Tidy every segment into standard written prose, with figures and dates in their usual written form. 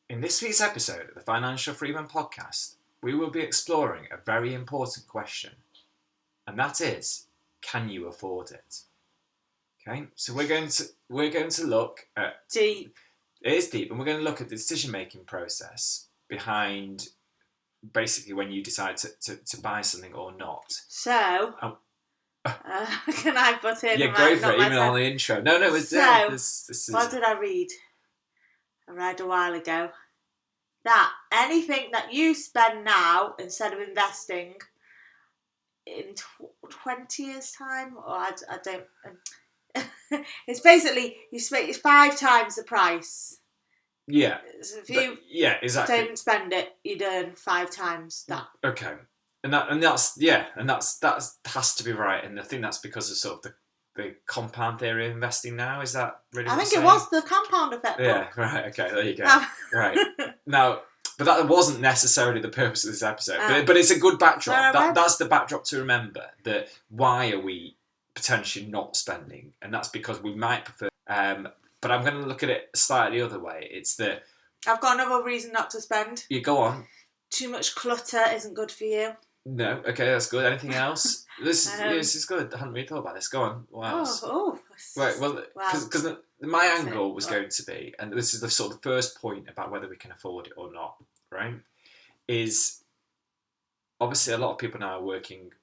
In this week's episode of the Financial Freeman podcast, we will be exploring a very important question, and that is, can you afford it? Okay, so we're going to look at Deep. It is deep, and we're going to look at the decision-making process behind basically when you decide to buy something or not. So, can I put in? Yeah, go for it. Even on the intro. No, it's so, this is. What did I read? I read a while ago that anything that you spend now instead of investing in 20 years' time, or I don't. It's basically you spend 5 times the price. Yeah. So if you exactly. don't spend it, you'd earn 5 times that. Okay. That has to be right, and I think that's because of sort of the compound theory of investing now. Is that really? I think it was the compound effect. Yeah, right. Okay, there you go. Right now, but that wasn't necessarily the purpose of this episode. But it's a good backdrop. That's the backdrop to remember. That why are we potentially not spending, and that's because we might prefer. But I'm going to look at it slightly other way. It's that I've got another reason not to spend. You go on. Too much clutter isn't good for you. No, okay, that's good. Anything else? This is good. I hadn't really thought about this. Go on. What else? Right, well, because my angle was going to be, and this is the sort of the first point about whether we can afford it or not, right? Is obviously a lot of people now are working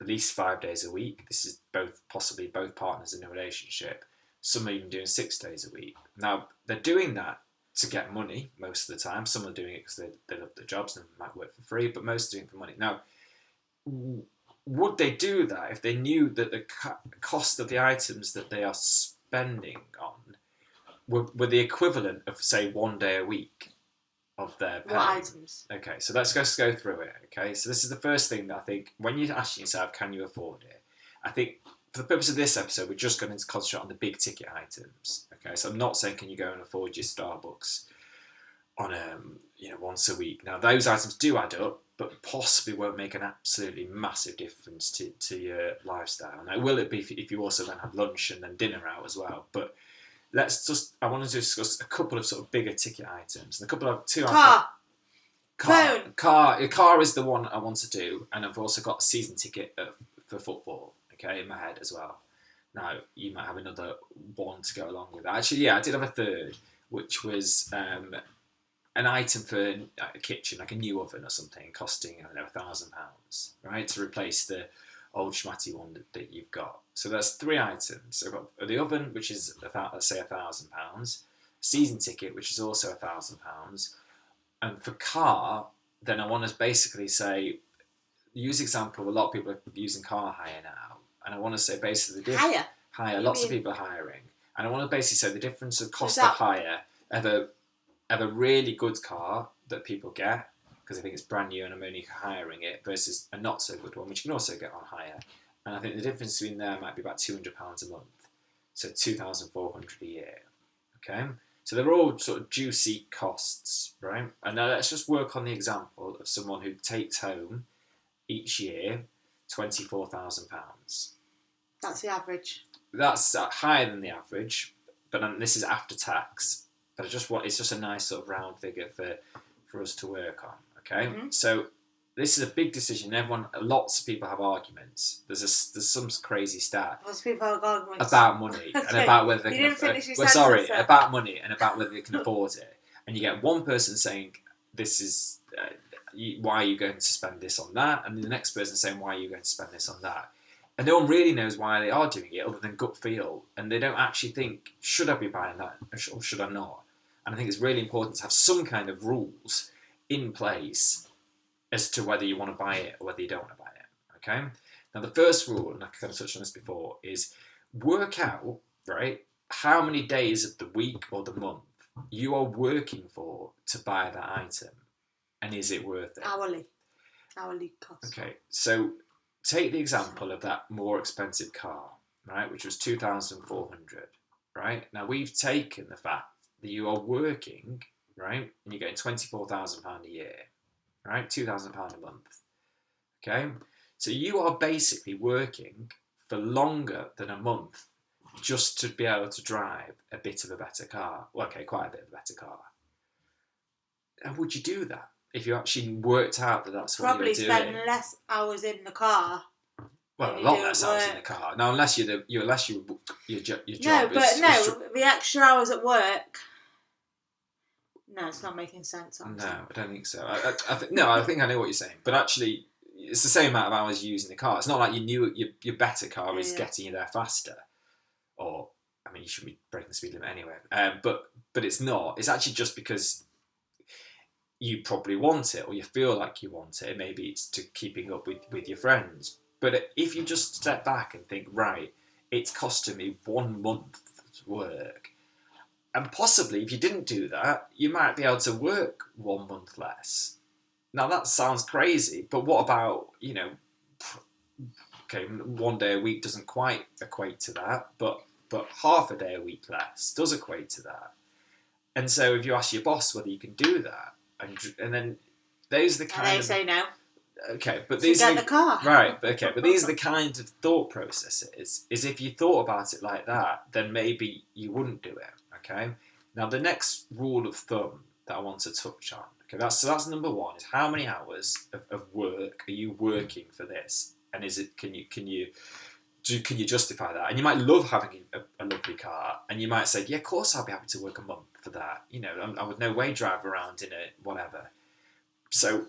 at least 5 days a week. This is possibly both partners in a relationship. Some are even doing 6 days a week. Now, they're doing that to get money most of the time. Some are doing it because they love their jobs and might work for free, but most are doing it for money. Now, would they do that if they knew that the cost of the items that they are spending on were the equivalent of, say, 1 day a week of their pay? What items? Okay, so let's just go through it. Okay, so this is the first thing that I think when you're asking yourself, can you afford it? I think for the purpose of this episode, we're just going to concentrate on the big ticket items. Okay, so I'm not saying can you go and afford your Starbucks on once a week. Now those items do add up, but possibly won't make an absolutely massive difference to your lifestyle. Now will it be if you also then have lunch and then dinner out as well? But I want to discuss a couple of sort of bigger ticket items and a couple of Car is the one I want to do, and I've also got a season ticket for football. Okay, in my head as well. Now, you might have another one to go along with that. Actually, yeah, I did have a third, which was an item for a kitchen, like a new oven or something, costing, I don't know, £1,000, right? To replace the old schmatty one that you've got. So that's 3 items. So I've got the oven, which is, let's say, £1,000. Season ticket, which is also £1,000. And for car, then I want to basically say, use example, a lot of people are using car hire now. And I want to say basically hire. Lots of people are hiring, and I want to basically say the difference of cost of hire of a really good car that people get because I think it's brand new and I'm only hiring it versus a not so good one, which you can also get on hire. And I think the difference between there might be about £200 a month, so £2,400 a year. Okay, so they're all sort of juicy costs, right? And now let's just work on the example of someone who takes home each year £24,000. That's the average. That's higher than the average, but this is after tax. But it's just a nice sort of round figure for us to work on. Okay, So this is a big decision. Lots of people have arguments. There's some crazy stat. Lots of people have arguments about money and about whether they can. About money and about whether they can afford it. And you get one person saying this is. Why are you going to spend this on that? And the next person saying, why are you going to spend this on that? And no one really knows why they are doing it other than gut feel. And they don't actually think, should I be buying that or should I not? And I think it's really important to have some kind of rules in place as to whether you want to buy it or whether you don't want to buy it. Okay? Now, the first rule, and I kind of touched on this before, is work out, right, how many days of the week or the month you are working for to buy that item. And is it worth it? Hourly cost. Okay, so take the example of that more expensive car, right, which was $2,400, right? Now we've taken the fact that you are working, right, and you're getting £24,000 a year, right, £2,000 a month, okay? So you are basically working for longer than a month just to be able to drive a bit of a better car. Well, okay, quite a bit of a better car. And would you do that if you actually worked out that that's what Probably you're doing? spend less hours in the car. Well, a than you lot do less at hours in work. the car. Now, unless your No, job but is no, the extra hours at work. No, it's not making sense. no, I don't think so. I think I know what you're saying, but actually, it's the same amount of hours you use in the car. It's not like you knew your better car is getting you there faster, or I mean, you shouldn't be breaking the speed limit anyway. But it's not. It's actually just because you probably want it, or you feel like you want it. Maybe it's to keeping up with your friends. But if you just step back and think, right, it's costing me 1 month's work. And possibly, if you didn't do that, you might be able to work 1 month less. Now, that sounds crazy, but what about, okay, 1 day a week doesn't quite equate to that, but half a day a week less does equate to that. And so if you ask your boss whether you can do that, and then those are the kind and they say no. Okay, but So these get are the car. Right, but these are the kind of thought processes. Is if you thought about it like that, then maybe you wouldn't do it. Okay. Now the next rule of thumb that I want to touch on. Okay, that's number one. Is how many hours of work are you working for this, and is it can you justify that? And you might love having a lovely car, and you might say, yeah, of course I'll be happy to work a month for that. I would no way drive around in a whatever. So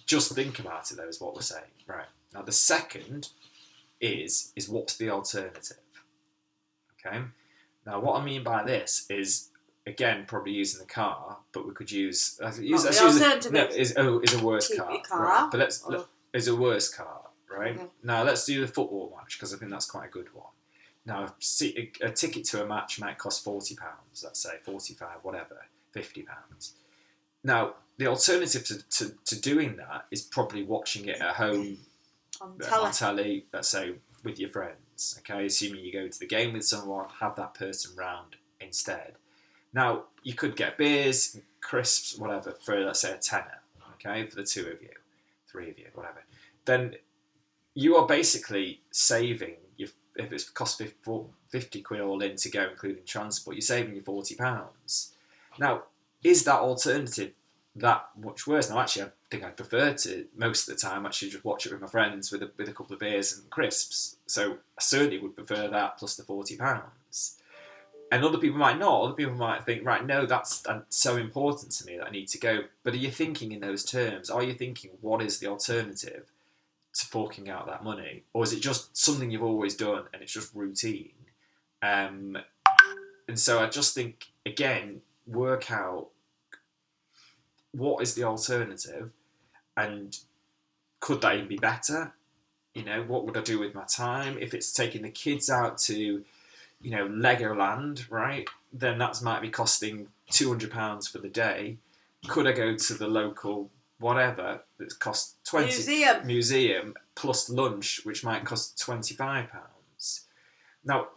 just think about it, though, is what we're saying. Right. Now, the second is what's the alternative? Okay. Now, what I mean by this is, again, probably using the car, but we could use... is a worse car. Right. But is a worse car, right? Okay. Now, let's do the football match, because I think that's quite a good one. Now, a ticket to a match might cost £40, let's say, 45, whatever, £50. Now, the alternative to doing that is probably watching it at home on telly, let's say, with your friends. Okay, assuming you go to the game with someone, have that person round instead. Now, you could get beers, crisps, whatever, for, let's say, a tenner, okay, for the two of you, three of you, whatever. Then you are basically saving, if it's cost 50 quid all in to go, including transport, you're saving you £40. Now, is that alternative that much worse? Now, actually, I think I'd prefer to, most of the time, actually just watch it with my friends with a couple of beers and crisps. So I certainly would prefer that plus the £40. And other people might not. Other people might think, right, no, that's so important to me that I need to go. But are you thinking in those terms? Are you thinking, what is the alternative to forking out that money? Or is it just something you've always done and it's just routine? And so I just think, again, work out what is the alternative, and could that even be better? What would I do with my time? If it's taking the kids out to, Legoland, right? Then that might be costing £200 for the day. Could I go to the local whatever that costs 20 museum plus lunch, which might cost £25? Now,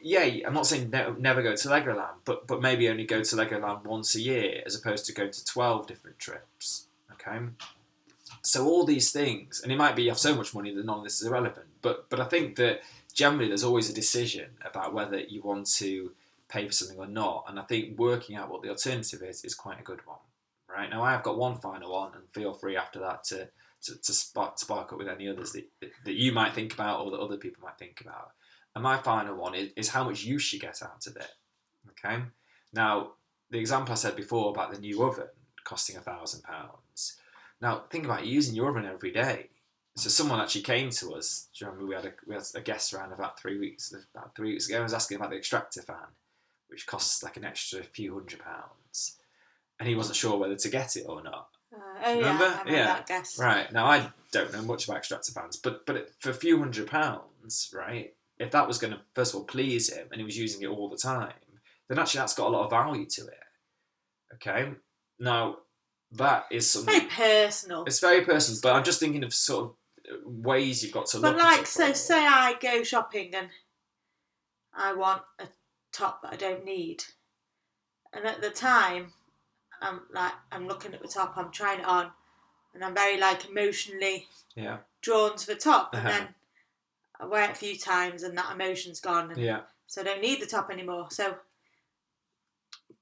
I'm not saying never go to Legoland, but maybe only go to Legoland once a year as opposed to go to 12 different trips. Okay, so all these things, and it might be you have so much money that none of this is irrelevant. But I think that generally there's always a decision about whether you want to pay for something or not, and I think working out what the alternative is quite a good one. Right now, I've got one final one, and feel free after that to spark up with any others that you might think about or that other people might think about. And my final one is how much use you get out of it. Okay. Now, the example I said before about the new oven costing £1,000. Now, think about using your oven every day. So someone actually came to us. Do you remember we had a guest around about 3 weeks ago? I was asking about the extractor fan, which costs like an extra few £100s, and he wasn't sure whether to get it or not. Remember? I remember that guest. Right. Now, I don't know much about extractor fans, but for a few £100s, right? If that was going to, first of all, please him, and he was using it all the time, then actually that's got a lot of value to it. Okay? Now, that is something... It's very personal. It's very personal, but I'm just thinking of sort of ways you've got to look at it. But so say I go shopping and I want a top that I don't need. And at the time, I'm looking at the top, I'm trying it on, and I'm very, emotionally drawn to the top. And then I wear it a few times and that emotion's gone. And so I don't need the top anymore. So,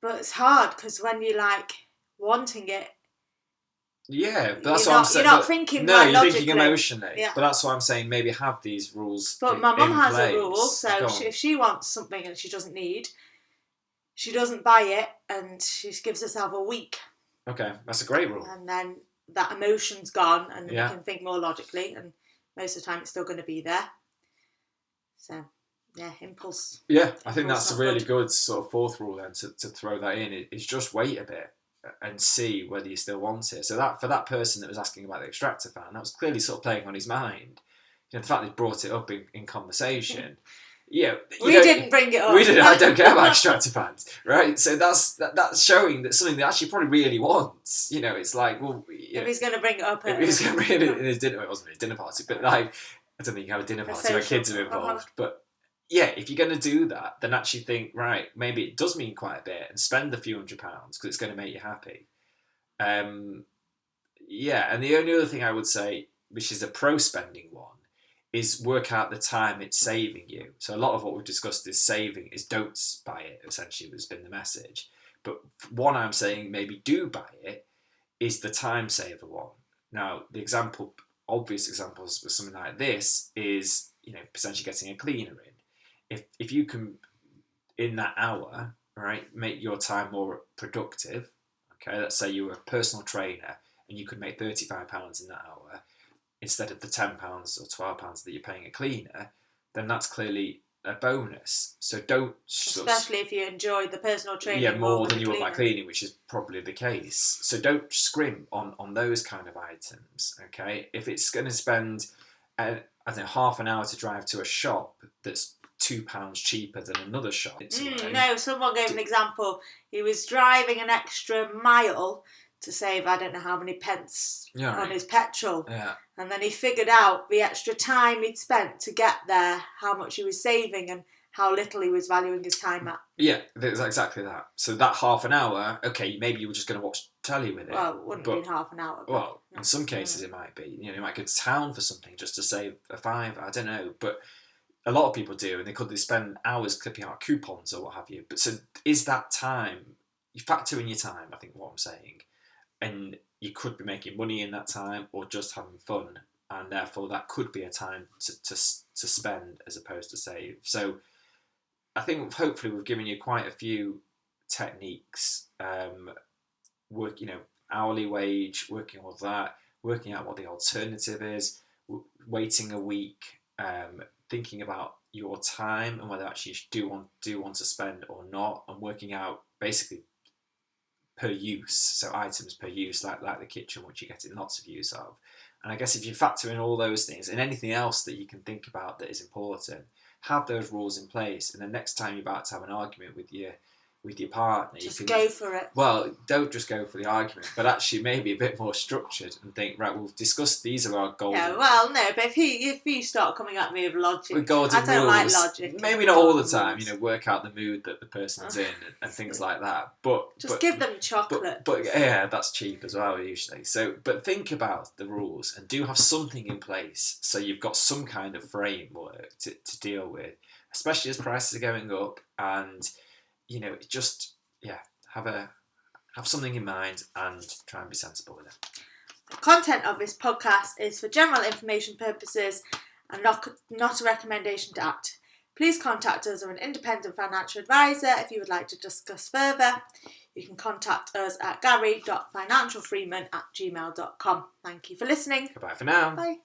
but it's hard because when you're wanting it, Yeah, but that's what I'm saying. You're not thinking no, like you're logically. thinking emotionally. Yeah. But that's why I'm saying maybe have these rules. But my mum has place. a rule, so if she wants something and she doesn't need, she doesn't buy it, and she gives herself a week. Okay, that's a great rule. And then that emotion's gone, and Yeah. you can think more logically, and most of the time it's still going to be there. So, yeah, impulse. Yeah, I think that's a really good. good sort of fourth rule then to throw that in is just wait a bit and see whether you still want it. So that for that person that was asking about the extractor fan, that was clearly sort of playing on his mind. You know, the fact they brought it up in conversation. Yeah, we didn't bring it up. We didn't. I don't care about extractor fans, right? So that's showing that something that actually probably really wants. You know, it's like, well, if he's going to bring it up, if he's going to bring it in his dinner, it wasn't his dinner party, but like, I don't think you have a dinner party where kids are involved, but. Yeah, if you're going to do that, then actually think, right, maybe it does mean quite a bit and spend a few £100s because it's going to make you happy. Yeah, and the only other thing I would say, which is a pro-spending one, is work out the time it's saving you. So a lot of what we've discussed is saving, is don't buy it, essentially, has been the message. But one I'm saying maybe do buy it is the time saver one. Now, the obvious examples with something like this is, potentially getting a cleaner in. If you can, in that hour, right, make your time more productive, okay, let's say you were a personal trainer and you could make £35 in that hour instead of the £10 or £12 that you're paying a cleaner, then that's clearly a bonus. So don't... Especially if you enjoy the personal training. Yeah, more than you would by cleaning, which is probably the case. So don't scrimp on those kind of items, okay? If it's going to spend, half an hour to drive to a shop that's £2 cheaper than another shop. No, someone gave an example. He was driving an extra mile to save I don't know how many pence on his petrol. Yeah. And then he figured out the extra time he'd spent to get there, how much he was saving and how little he was valuing his time at. Yeah, that's exactly that. So that half an hour, okay, maybe you were just going to watch telly with it. Well, it wouldn't have been half an hour. Well, in some cases it might be. You might go to town for something just to save a £5, I don't know. But a lot of people do, and they spend hours clipping out coupons or what have you. But so is that time, you factor in your time, I think what I'm saying, and you could be making money in that time or just having fun, and therefore that could be a time to spend as opposed to save. So I think hopefully we've given you quite a few techniques, hourly wage, working on that, working out what the alternative is, waiting a week, thinking about your time and whether actually you do want to spend or not, and working out basically per use, so items per use, like the kitchen, which you're getting lots of use of. And I guess if you factor in all those things and anything else that you can think about that is important, have those rules in place, and the next time you're about to have an argument with your partner, just go for it. Well, don't just go for the argument, but actually maybe a bit more structured and think, right, we've discussed these are our golden... Yeah, well, no, but if you start coming at me with logic, with golden I don't rules, like logic. Maybe not all the time, work out the mood that the person's in and things like that. But give them chocolate. But yeah, that's cheap as well usually. So, but think about the rules and do have something in place so you've got some kind of framework to deal with, especially as prices are going up, and have something in mind and try and be sensible with it. The content of this podcast is for general information purposes and not a recommendation to act. Please contact us or an independent financial advisor if you would like to discuss further. You can contact us at gary.financialfreeman@gmail.com. Thank you for listening. Goodbye for now. Bye.